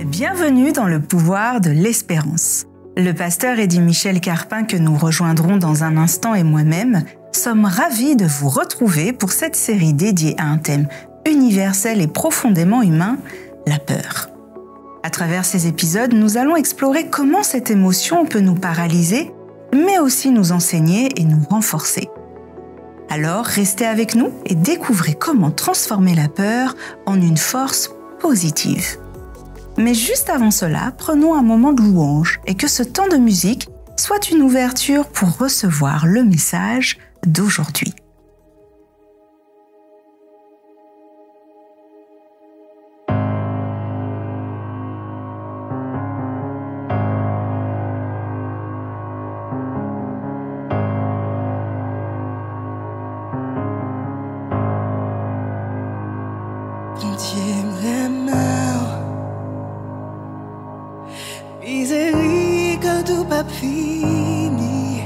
Bienvenue dans le pouvoir de l'espérance. Le pasteur Eddy Michel Carpin, que nous rejoindrons dans un instant, et moi-même, sommes ravis de vous retrouver pour cette série dédiée à un thème universel et profondément humain, la peur. À travers ces épisodes, nous allons explorer comment cette émotion peut nous paralyser, mais aussi nous enseigner et nous renforcer. Alors, restez avec nous et découvrez comment transformer la peur en une force positive. Mais juste avant cela, prenons un moment de louange et que ce temps de musique soit une ouverture pour recevoir le message d'aujourd'hui. Fini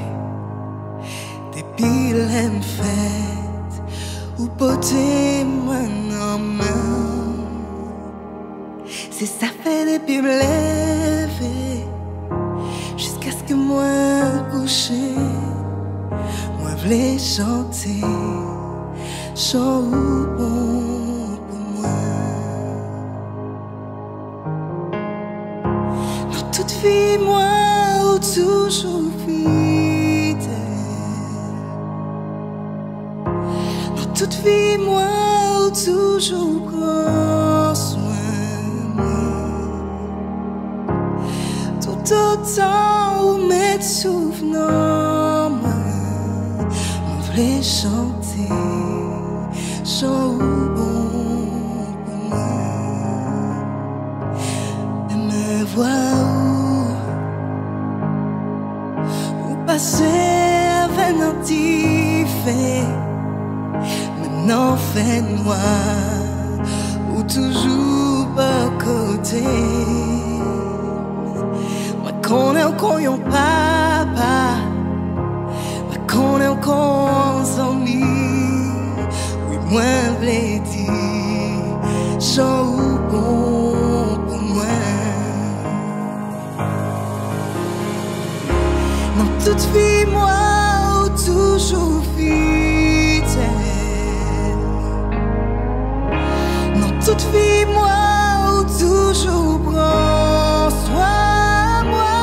depuis l'en fête ou poté moi en main, c'est ça fait depuis me lever jusqu'à ce que moi coucher, moi v'lais chanter chant ou bon pour moi. Dans toute vie moi toujours fidèle, dans toute vie moi toujours prends soin de moi, tout autant où mes souvenirs moi voulais chanter chant ou bon pour moi, et me voir passé avec un petit fait, maintenant fait noir ou toujours pas côté. Moi connais encore un papa, moi connais encore un ami, oui moi v'lais dire chant ou bon pour moi. Dans toute vie, moi, toujours fidèle. Dans toute vie, moi, toujours prends soin de moi.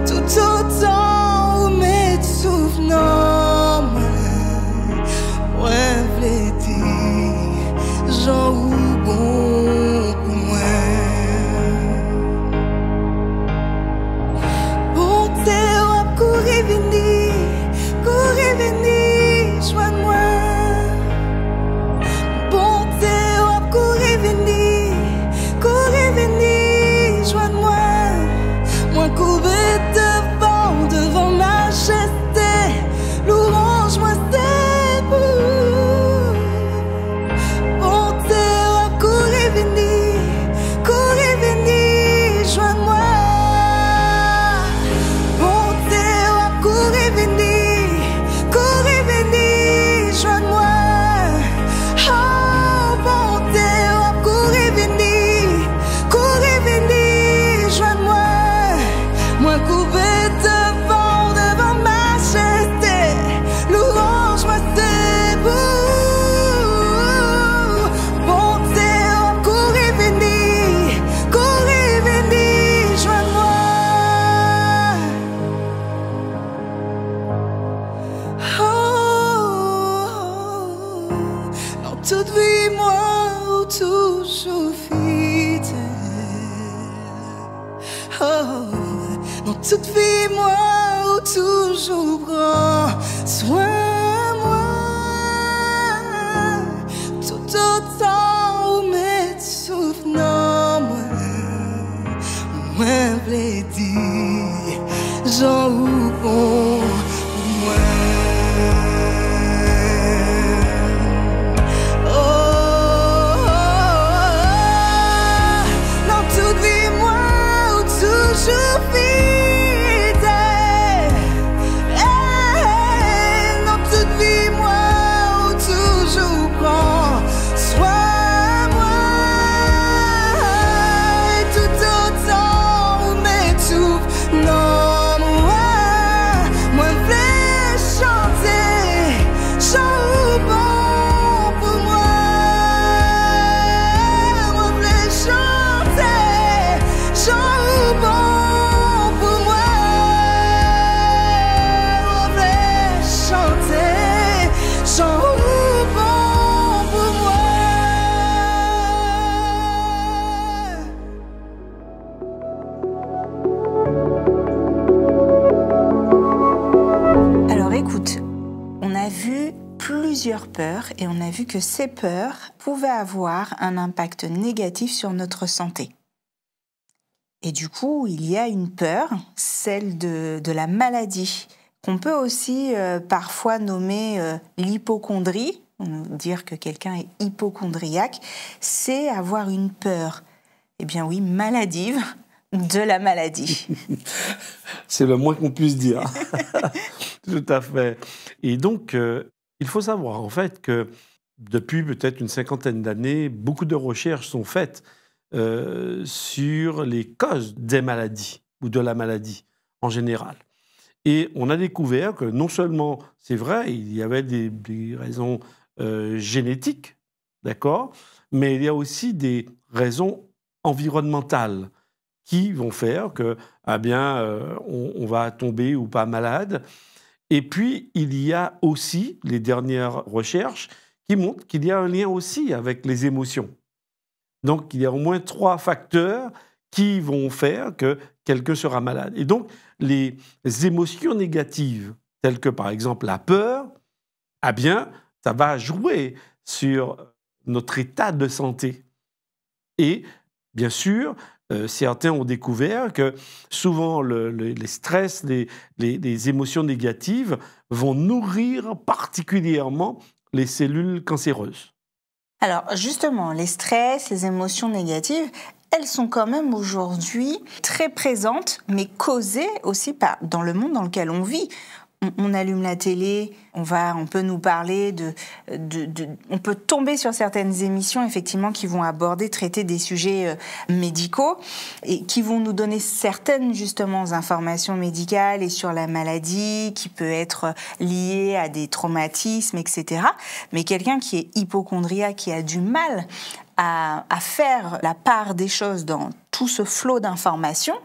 Tout autant où mes souvenirs, moi, v'lais dire, j'en ou bon pour moi. Courez venir, joins-moi. Bonté, courez venir, joins-moi. Moi couvert devant majesté, louange-moi c'est pour. Bonté, courez venir, joins-moi. Toute vie, moi, toujours fidèle. Oh, dans toute vie, moi, toujours prends soin de moi. Tout autant où mes souvenirs, moi a vu plusieurs peurs et on a vu que ces peurs pouvaient avoir un impact négatif sur notre santé. Et du coup, il y a une peur, celle de la maladie, qu'on peut aussi parfois nommer l'hypocondrie. Dire que quelqu'un est hypocondriaque, c'est avoir une peur, eh bien oui, maladive de la maladie. C'est le moins qu'on puisse dire. Tout à fait. Et donc, il faut savoir en fait que depuis peut-être une cinquantaine d'années, beaucoup de recherches sont faites sur les causes des maladies ou de la maladie en général. Et on a découvert que non seulement, c'est vrai, il y avait des raisons génétiques, d'accord, mais il y a aussi des raisons environnementales qui vont faire que, eh bien, on va tomber ou pas malade. Et puis, il y a aussi les dernières recherches qui montrent qu'il y a un lien aussi avec les émotions. Donc, il y a au moins 3 facteurs qui vont faire que quelqu'un sera malade. Et donc, les émotions négatives, telles que par exemple la peur, eh bien, ça va jouer sur notre état de santé. Et, bien sûr, certains ont découvert que souvent les stress, les émotions négatives vont nourrir particulièrement les cellules cancéreuses. Alors justement, les stress, les émotions négatives, elles sont quand même aujourd'hui très présentes, mais causées aussi dans le monde dans lequel on vit. On allume la télé, on peut nous parler on peut tomber sur certaines émissions effectivement qui vont traiter des sujets médicaux et qui vont nous donner certaines justement informations médicales et sur la maladie qui peut être liée à des traumatismes, etc. Mais quelqu'un qui est hypocondriaque, qui a du mal à faire la part des choses dans tout ce flot d'informations,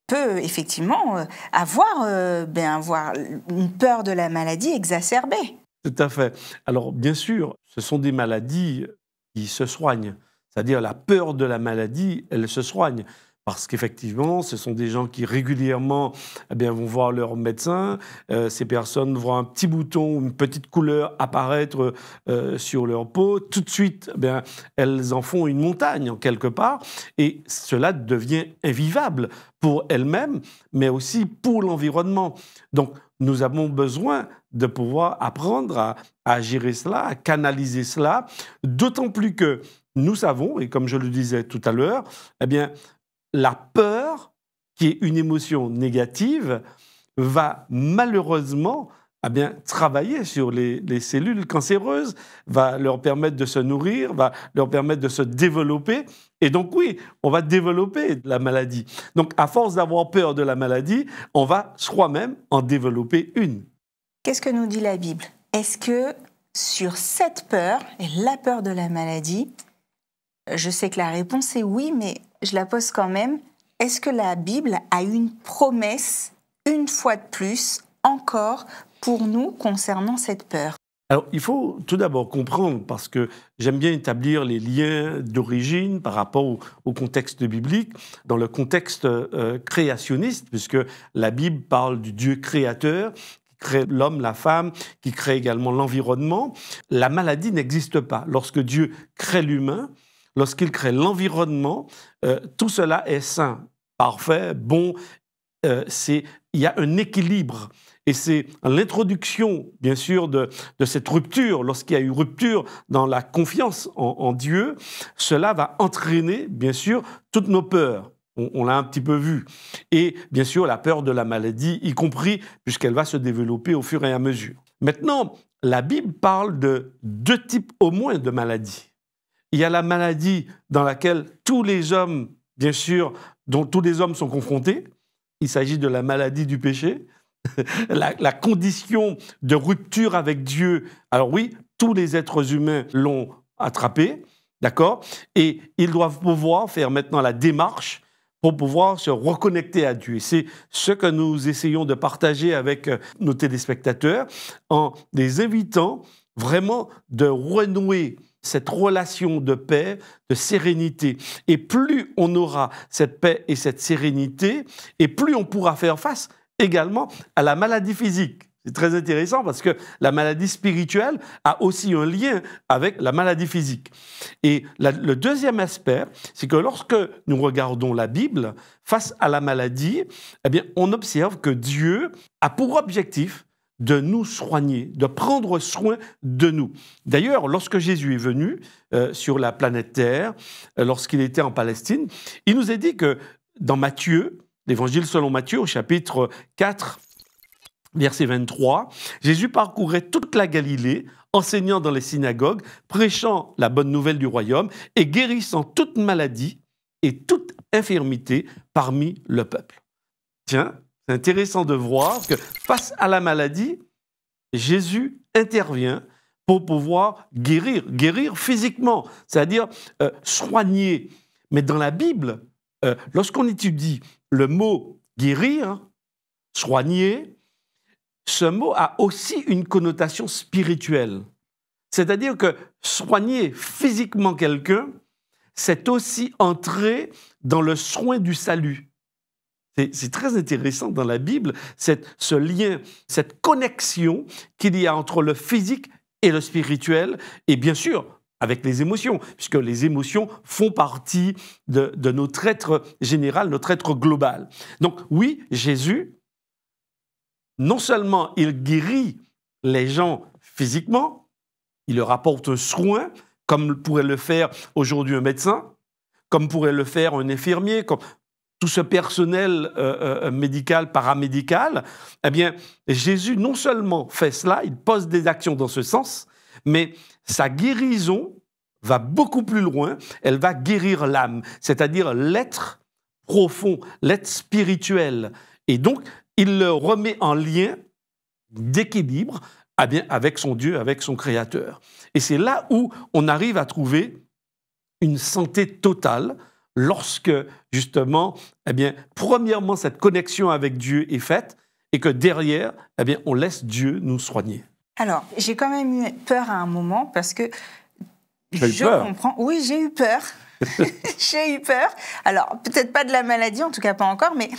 peut effectivement avoir une peur de la maladie exacerbée. Tout à fait. Alors, bien sûr, ce sont des maladies qui se soignent. C'est-à-dire la peur de la maladie, elle se soigne. Parce qu'effectivement, ce sont des gens qui régulièrement vont voir leur médecin. Ces personnes voient un petit bouton ou une petite couleur apparaître sur leur peau. Tout de suite, elles en font une montagne, en quelque part. Et cela devient invivable pour elles-mêmes, mais aussi pour l'environnement. Donc, nous avons besoin de pouvoir apprendre à gérer cela, à canaliser cela, d'autant plus que nous savons, et comme je le disais tout à l'heure, la peur, qui est une émotion négative, va malheureusement travailler sur les cellules cancéreuses, va leur permettre de se nourrir, va leur permettre de se développer. Et donc oui, on va développer la maladie. Donc à force d'avoir peur de la maladie, on va soi-même en développer une. Qu'est-ce que nous dit la Bible? Est-ce que sur cette peur, et la peur de la maladie, je sais que la réponse est oui, mais je la pose quand même. Est-ce que la Bible a une promesse, une fois de plus, encore, pour nous concernant cette peur? Alors, il faut tout d'abord comprendre, parce que j'aime bien établir les liens d'origine par rapport au contexte biblique, dans le contexte créationniste, puisque la Bible parle du Dieu créateur, qui crée l'homme, la femme, qui crée également l'environnement. La maladie n'existe pas. Lorsque Dieu crée l'humain, lorsqu'il crée l'environnement, tout cela est sain, parfait, bon. Il y a un équilibre. Et c'est l'introduction, bien sûr, de cette rupture, lorsqu'il y a eu rupture dans la confiance en Dieu, cela va entraîner, bien sûr, toutes nos peurs. On l'a un petit peu vu. Et bien sûr, la peur de la maladie, y compris, puisqu'elle va se développer au fur et à mesure. Maintenant, la Bible parle de 2 types au moins de maladies. Il y a la maladie dans laquelle tous les hommes, bien sûr, dont tous les hommes sont confrontés. Il s'agit de la maladie du péché, la condition de rupture avec Dieu. Alors oui, tous les êtres humains l'ont attrapé, d'accord? Et ils doivent pouvoir faire maintenant la démarche pour pouvoir se reconnecter à Dieu. Et c'est ce que nous essayons de partager avec nos téléspectateurs en les invitant vraiment de renouer cette relation de paix, de sérénité. Et plus on aura cette paix et cette sérénité, et plus on pourra faire face également à la maladie physique. C'est très intéressant parce que la maladie spirituelle a aussi un lien avec la maladie physique. Et le deuxième aspect, c'est que lorsque nous regardons la Bible, face à la maladie, eh bien, on observe que Dieu a pour objectif de nous soigner, de prendre soin de nous. D'ailleurs, lorsque Jésus est venu sur la planète Terre, lorsqu'il était en Palestine, il nous a dit que dans Matthieu, l'Évangile selon Matthieu, au chapitre 4, verset 23, Jésus parcourait toute la Galilée, enseignant dans les synagogues, prêchant la bonne nouvelle du royaume et guérissant toute maladie et toute infirmité parmi le peuple. Tiens, c'est intéressant de voir que face à la maladie, Jésus intervient pour pouvoir guérir physiquement, c'est-à-dire soigner. Mais dans la Bible, lorsqu'on étudie le mot guérir, soigner, ce mot a aussi une connotation spirituelle. C'est-à-dire que soigner physiquement quelqu'un, c'est aussi entrer dans le soin du salut. C'est très intéressant dans la Bible, ce lien, cette connexion qu'il y a entre le physique et le spirituel, et bien sûr, avec les émotions, puisque les émotions font partie de notre être général, notre être global. Donc oui, Jésus, non seulement il guérit les gens physiquement, il leur apporte un soin, comme pourrait le faire aujourd'hui un médecin, comme pourrait le faire un infirmier, comme tout ce personnel médical, paramédical, eh bien, Jésus non seulement fait cela, il pose des actions dans ce sens, mais sa guérison va beaucoup plus loin, elle va guérir l'âme, c'est-à-dire l'être profond, l'être spirituel. Et donc, il le remet en lien d'équilibre eh bien, avec son Dieu, avec son Créateur. Et c'est là où on arrive à trouver une santé totale, lorsque, justement, eh bien, premièrement, cette connexion avec Dieu est faite et que derrière, eh bien, on laisse Dieu nous soigner. Alors, j'ai quand même eu peur à un moment parce que je comprends. Oui, j'ai eu peur. J'ai eu peur. Alors, peut-être pas de la maladie, en tout cas pas encore, mais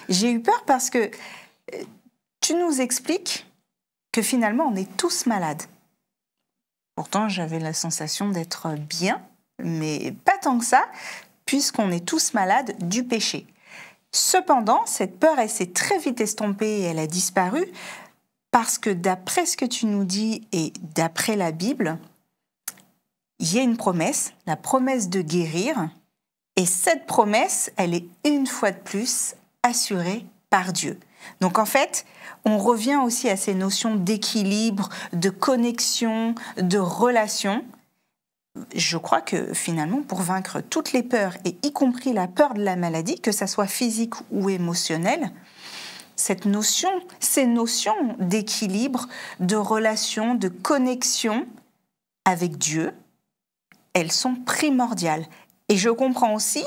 j'ai eu peur parce que tu nous expliques que finalement, on est tous malades. Pourtant, j'avais la sensation d'être bien, mais pas tant que ça, puisqu'on est tous malades du péché. Cependant, cette peur, elle s'est très vite estompée et elle a disparu, parce que d'après ce que tu nous dis et d'après la Bible, il y a une promesse, la promesse de guérir, et cette promesse, elle est une fois de plus assurée par Dieu. Donc en fait, on revient aussi à ces notions d'équilibre, de connexion, de relation. Je crois que finalement, pour vaincre toutes les peurs, et y compris la peur de la maladie, que ça soit physique ou émotionnelle, ces notions d'équilibre, de relation, de connexion avec Dieu, elles sont primordiales. Et je comprends aussi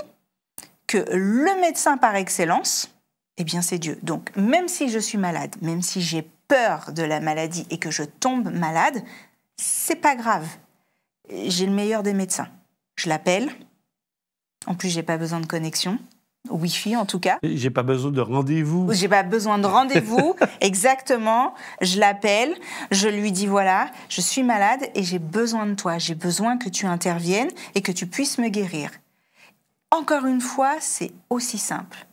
que le médecin par excellence, eh bien c'est Dieu. Donc même si je suis malade, même si j'ai peur de la maladie et que je tombe malade, c'est pas grave. J'ai le meilleur des médecins. Je l'appelle. En plus, j'ai pas besoin de connexion. Wi-Fi, en tout cas. J'ai pas besoin de rendez-vous. J'ai pas besoin de rendez-vous. Exactement. Je l'appelle. Je lui dis, voilà, je suis malade et j'ai besoin de toi. J'ai besoin que tu interviennes et que tu puisses me guérir. Encore une fois, c'est aussi simple.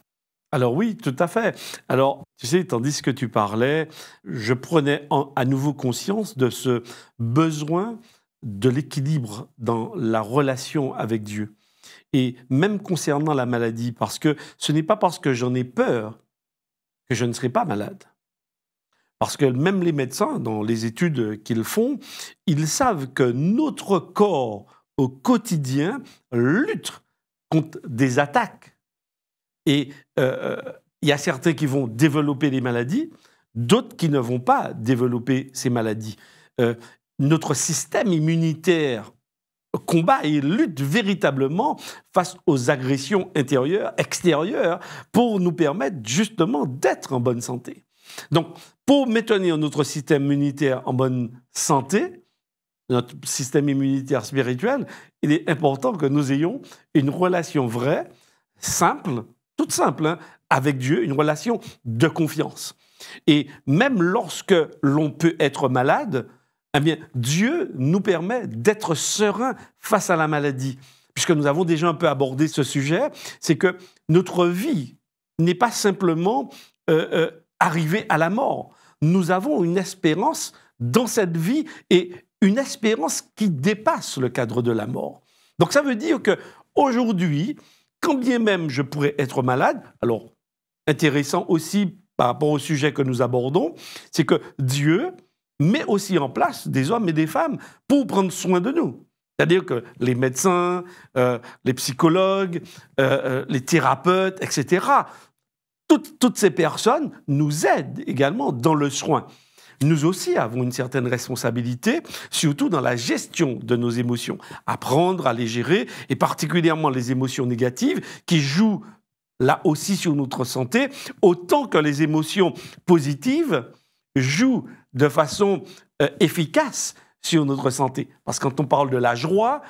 Alors oui, tout à fait. Alors, tu sais, tandis que tu parlais, je prenais à nouveau conscience de ce besoin de l'équilibre dans la relation avec Dieu. Et même concernant la maladie, parce que ce n'est pas parce que j'en ai peur que je ne serai pas malade. Parce que même les médecins, dans les études qu'ils font, ils savent que notre corps, au quotidien, lutte contre des attaques. Et il y a certains qui vont développer les maladies, d'autres qui ne vont pas développer ces maladies. Notre système immunitaire combat et lutte véritablement face aux agressions intérieures, extérieures, pour nous permettre justement d'être en bonne santé. Donc, pour maintenir notre système immunitaire en bonne santé, notre système immunitaire spirituel, il est important que nous ayons une relation vraie, simple, toute simple, hein, avec Dieu, une relation de confiance. Et même lorsque l'on peut être malade, eh bien, Dieu nous permet d'être sereins face à la maladie. Puisque nous avons déjà un peu abordé ce sujet, c'est que notre vie n'est pas simplement arrivée à la mort. Nous avons une espérance dans cette vie et une espérance qui dépasse le cadre de la mort. Donc ça veut dire qu'aujourd'hui, quand bien même je pourrais être malade, alors intéressant aussi par rapport au sujet que nous abordons, c'est que Dieu met aussi en place des hommes et des femmes pour prendre soin de nous. C'est-à-dire que les médecins, les psychologues, les thérapeutes, etc., toutes ces personnes nous aident également dans le soin. Nous aussi avons une certaine responsabilité, surtout dans la gestion de nos émotions. Apprendre à les gérer, et particulièrement les émotions négatives, qui jouent là aussi sur notre santé, autant que les émotions positives jouent de façon efficace sur notre santé. Parce que quand on parle de la joie,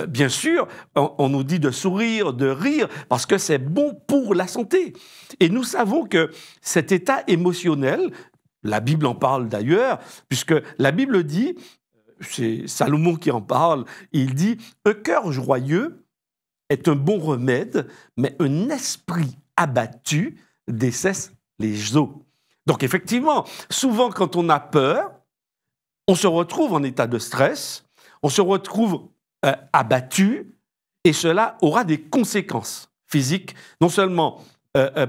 bien sûr, on nous dit de sourire, de rire, parce que c'est bon pour la santé. Et nous savons que cet état émotionnel, la Bible en parle d'ailleurs, puisque la Bible dit, c'est Salomon qui en parle, il dit « Un cœur joyeux est un bon remède, mais un esprit abattu dessèche les os. » Donc effectivement, souvent quand on a peur, on se retrouve en état de stress, on se retrouve abattu, et cela aura des conséquences physiques, non seulement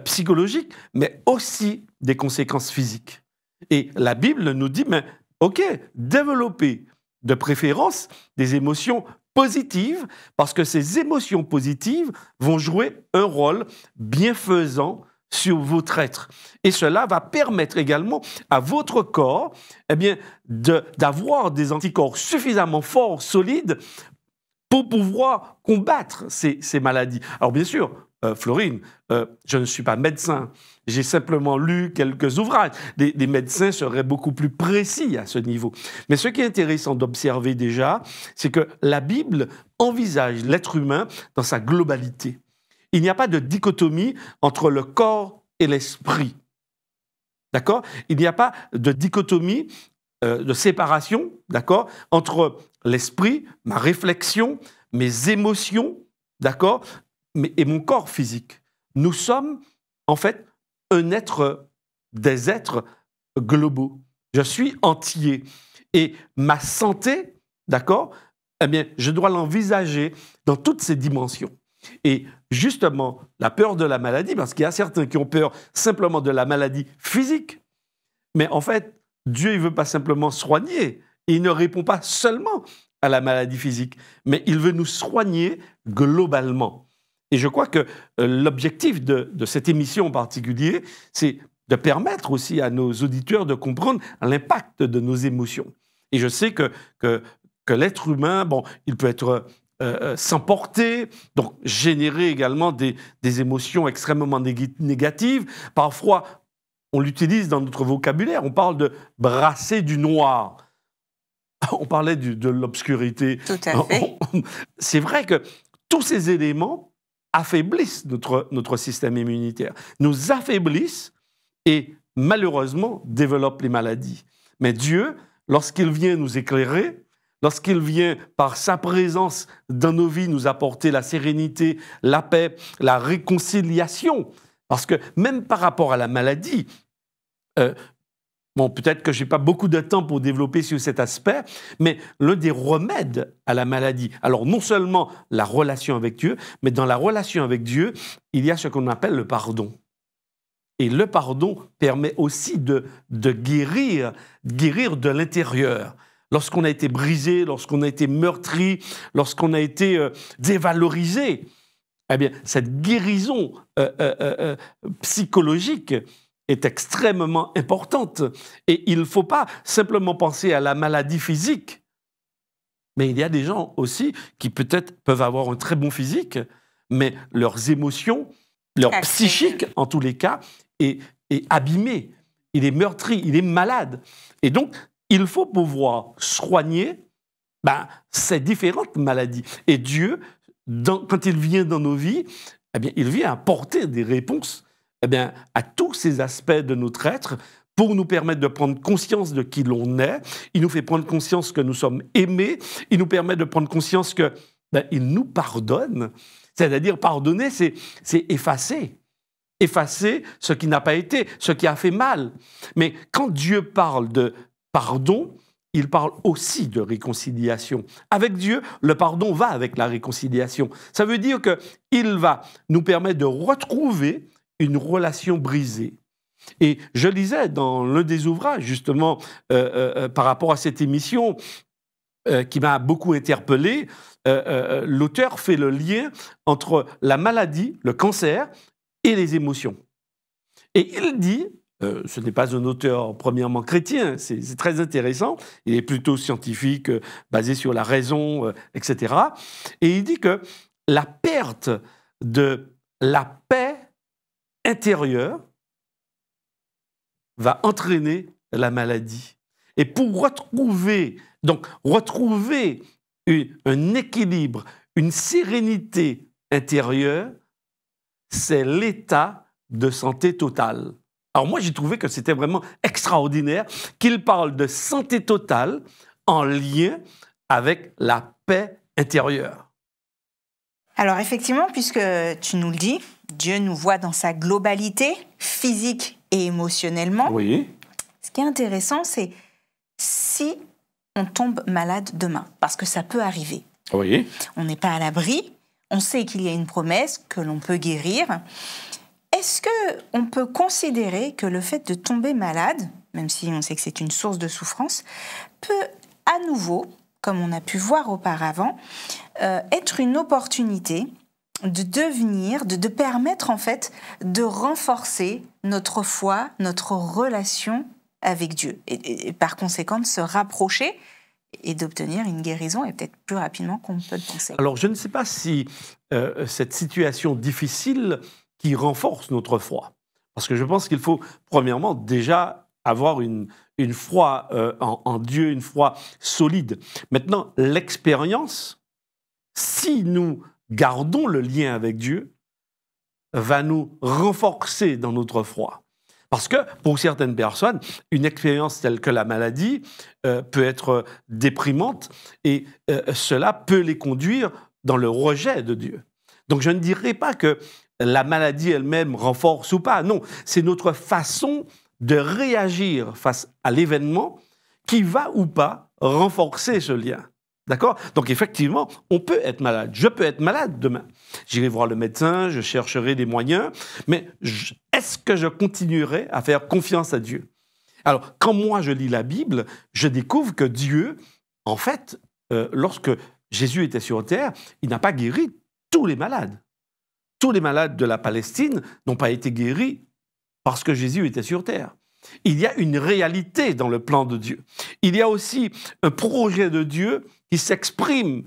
psychologiques, mais aussi des conséquences physiques. Et la Bible nous dit, mais ok, développez de préférence des émotions positives, parce que ces émotions positives vont jouer un rôle bienfaisant sur votre être. Et cela va permettre également à votre corps d'avoir des anticorps suffisamment forts, solides, pour pouvoir combattre ces maladies. Alors bien sûr, Florine, je ne suis pas médecin, j'ai simplement lu quelques ouvrages. Des médecins seraient beaucoup plus précis à ce niveau. Mais ce qui est intéressant d'observer déjà, c'est que la Bible envisage l'être humain dans sa globalité. Il n'y a pas de dichotomie entre le corps et l'esprit. D'accord ? Il n'y a pas de dichotomie, de séparation, d'accord, entre l'esprit, ma réflexion, mes émotions, d'accord, et mon corps physique. Nous sommes, en fait, des êtres globaux. Je suis entier. Et ma santé, d'accord, eh bien, je dois l'envisager dans toutes ses dimensions. Et justement, la peur de la maladie, parce qu'il y a certains qui ont peur simplement de la maladie physique, mais en fait, Dieu ne veut pas simplement soigner, il ne répond pas seulement à la maladie physique, mais il veut nous soigner globalement. Et je crois que l'objectif de cette émission en particulier, c'est de permettre aussi à nos auditeurs de comprendre l'impact de nos émotions. Et je sais que l'être humain, bon, il peut être s'emporter, donc générer également des émotions extrêmement négatives. Parfois, on l'utilise dans notre vocabulaire, on parle de brasser du noir. On parlait de l'obscurité. Tout à fait. C'est vrai que tous ces éléments affaiblissent notre système immunitaire, nous affaiblissent et malheureusement développent les maladies. Mais Dieu, lorsqu'il vient nous éclairer, lorsqu'il vient par sa présence dans nos vies nous apporter la sérénité, la paix, la réconciliation, parce que même par rapport à la maladie, bon, peut-être que je n'ai pas beaucoup de temps pour développer sur cet aspect, mais l'un des remèdes à la maladie, alors non seulement la relation avec Dieu, mais dans la relation avec Dieu, il y a ce qu'on appelle le pardon. Et le pardon permet aussi de guérir de l'intérieur. Lorsqu'on a été brisé, lorsqu'on a été meurtri, lorsqu'on a été dévalorisé, eh bien, cette guérison psychologique est extrêmement importante. Et il ne faut pas simplement penser à la maladie physique, mais il y a des gens aussi qui peut-être peuvent avoir un très bon physique, mais leurs émotions, leur psychique, en tous les cas, est abîmé. Il est meurtri, il est malade. Et donc, il faut pouvoir soigner ces différentes maladies. Et Dieu, quand il vient dans nos vies, eh bien, il vient apporter des réponses à tous ces aspects de notre être pour nous permettre de prendre conscience de qui l'on est. Il nous fait prendre conscience que nous sommes aimés. Il nous permet de prendre conscience que il nous pardonne. C'est-à-dire, pardonner, c'est effacer. Effacer ce qui n'a pas été, ce qui a fait mal. Mais quand Dieu parle de pardon, il parle aussi de réconciliation. Avec Dieu, le pardon va avec la réconciliation. Ça veut dire qu'il va nous permettre de retrouver une relation brisée. Et je lisais dans l'un des ouvrages, justement, par rapport à cette émission, qui m'a beaucoup interpellé, l'auteur fait le lien entre la maladie, le cancer, et les émotions. Et il dit, ce n'est pas un auteur premièrement chrétien, c'est très intéressant, il est plutôt scientifique, basé sur la raison, etc. Et il dit que la perte de la paix intérieure va entraîner la maladie. Et pour retrouver un équilibre, une sérénité intérieure, c'est l'état de santé totale. Alors moi, j'ai trouvé que c'était vraiment extraordinaire qu'il parle de santé totale en lien avec la paix intérieure. Alors effectivement, puisque tu nous le dis, Dieu nous voit dans sa globalité, physique et émotionnellement. Oui. Ce qui est intéressant, c'est si on tombe malade demain, parce que ça peut arriver. Oui. On n'est pas à l'abri, on sait qu'il y a une promesse, que l'on peut guérir. Est-ce qu'on peut considérer que le fait de tomber malade, même si on sait que c'est une source de souffrance, peut à nouveau, comme on a pu voir auparavant, être une opportunité de devenir, de permettre en fait de renforcer notre foi, notre relation avec Dieu, et par conséquent de se rapprocher et d'obtenir une guérison, et peut-être plus rapidement qu'on peut le penser. Alors, je ne sais pas si cette situation difficile qui renforce notre foi, parce que je pense qu'il faut, premièrement, déjà avoir une foi en Dieu, une foi solide. Maintenant, l'expérience, si nous gardons le lien avec Dieu, va nous renforcer dans notre foi. Parce que, pour certaines personnes, une expérience telle que la maladie peut être déprimante et cela peut les conduire dans le rejet de Dieu. Donc, je ne dirais pas que la maladie elle-même renforce ou pas. Non, c'est notre façon de réagir face à l'événement qui va ou pas renforcer ce lien. D'accord ? Donc, effectivement, on peut être malade. Je peux être malade demain. J'irai voir le médecin, je chercherai des moyens, mais est-ce que je continuerai à faire confiance à Dieu ? Alors, quand moi je lis la Bible, je découvre que Dieu, en fait, lorsque Jésus était sur terre, il n'a pas guéri tous les malades. Tous les malades de la Palestine n'ont pas été guéris parce que Jésus était sur terre. Il y a une réalité dans le plan de Dieu. Il y a aussi un projet de Dieu qui s'exprime.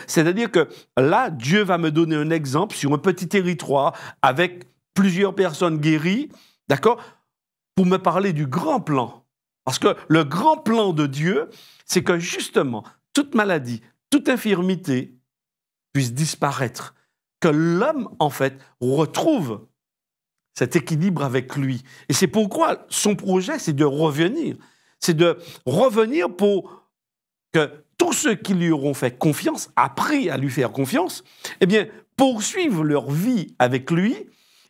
C'est-à-dire que là, Dieu va me donner un exemple sur un petit territoire avec plusieurs personnes guéries, d'accord, pour me parler du grand plan. Parce que le grand plan de Dieu, c'est que justement, toute maladie, toute infirmité puisse disparaître. Que l'homme, en fait, retrouve cet équilibre avec lui. Et c'est pourquoi son projet, c'est de revenir. C'est de revenir pour que tous ceux qui lui auront fait confiance, appris à lui faire confiance, eh bien, poursuivent leur vie avec lui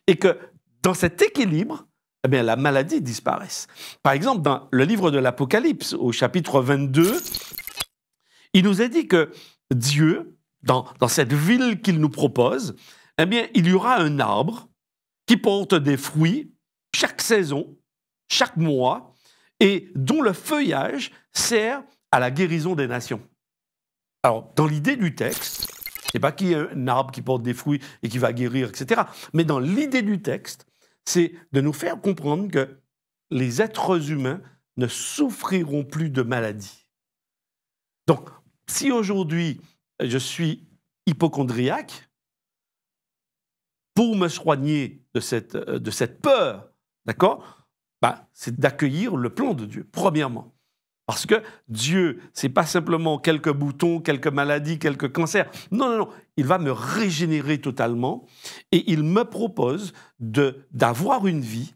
et que dans cet équilibre, eh bien, la maladie disparaisse. Par exemple, dans le livre de l'Apocalypse, au chapitre 22, il nous est dit que Dieu, dans cette ville qu'il nous propose, eh bien, il y aura un arbre qui porte des fruits chaque saison, chaque mois, et dont le feuillage sert à la guérison des nations. Alors, dans l'idée du texte, c'est pas qu'il y a un arbre qui porte des fruits et qui va guérir, etc. Mais dans l'idée du texte, c'est de nous faire comprendre que les êtres humains ne souffriront plus de maladies. Donc, si aujourd'hui, je suis hypocondriaque, pour me soigner de cette peur, d'accord, c'est d'accueillir le plan de Dieu, premièrement. Parce que Dieu, ce n'est pas simplement quelques boutons, quelques maladies, quelques cancers. Non, non, non. Il va me régénérer totalement et il me propose d'avoir une vie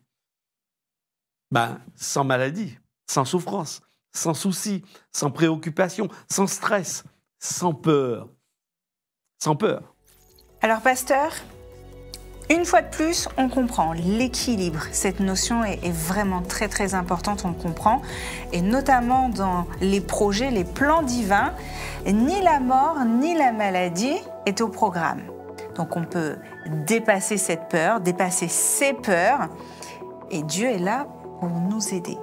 sans maladie, sans souffrance, sans souci, sans préoccupation, sans stress, sans peur. Sans peur. Alors, pasteur, une fois de plus, on comprend l'équilibre. Cette notion est vraiment très très importante, on le comprend. Et notamment dans les projets, les plans divins, ni la mort ni la maladie est au programme. Donc on peut dépasser cette peur, dépasser ces peurs. Et Dieu est là pour nous aider.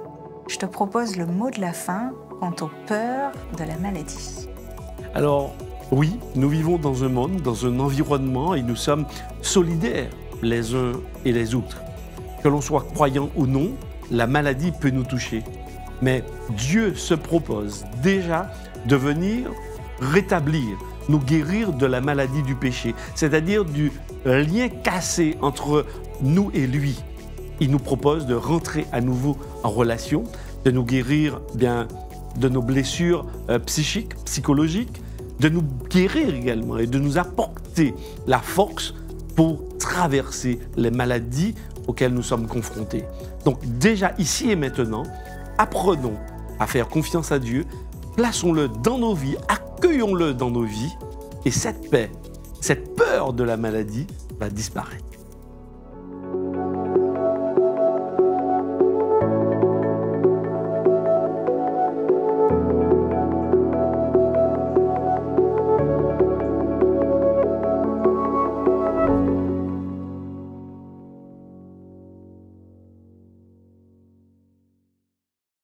Je te propose le mot de la fin quant aux peurs de la maladie. Alors, oui, nous vivons dans un monde, dans un environnement et nous sommes solidaires les uns et les autres. Que l'on soit croyant ou non, la maladie peut nous toucher. Mais Dieu se propose déjà de venir rétablir, nous guérir de la maladie du péché, c'est-à-dire du lien cassé entre nous et lui. Il nous propose de rentrer à nouveau en relation, de nous guérir de nos blessures psychiques, psychologiques, de nous guérir également et de nous apporter la force pour traverser les maladies auxquelles nous sommes confrontés. Donc déjà ici et maintenant, apprenons à faire confiance à Dieu, plaçons-le dans nos vies, accueillons-le dans nos vies et cette paix, cette peur de la maladie va disparaître.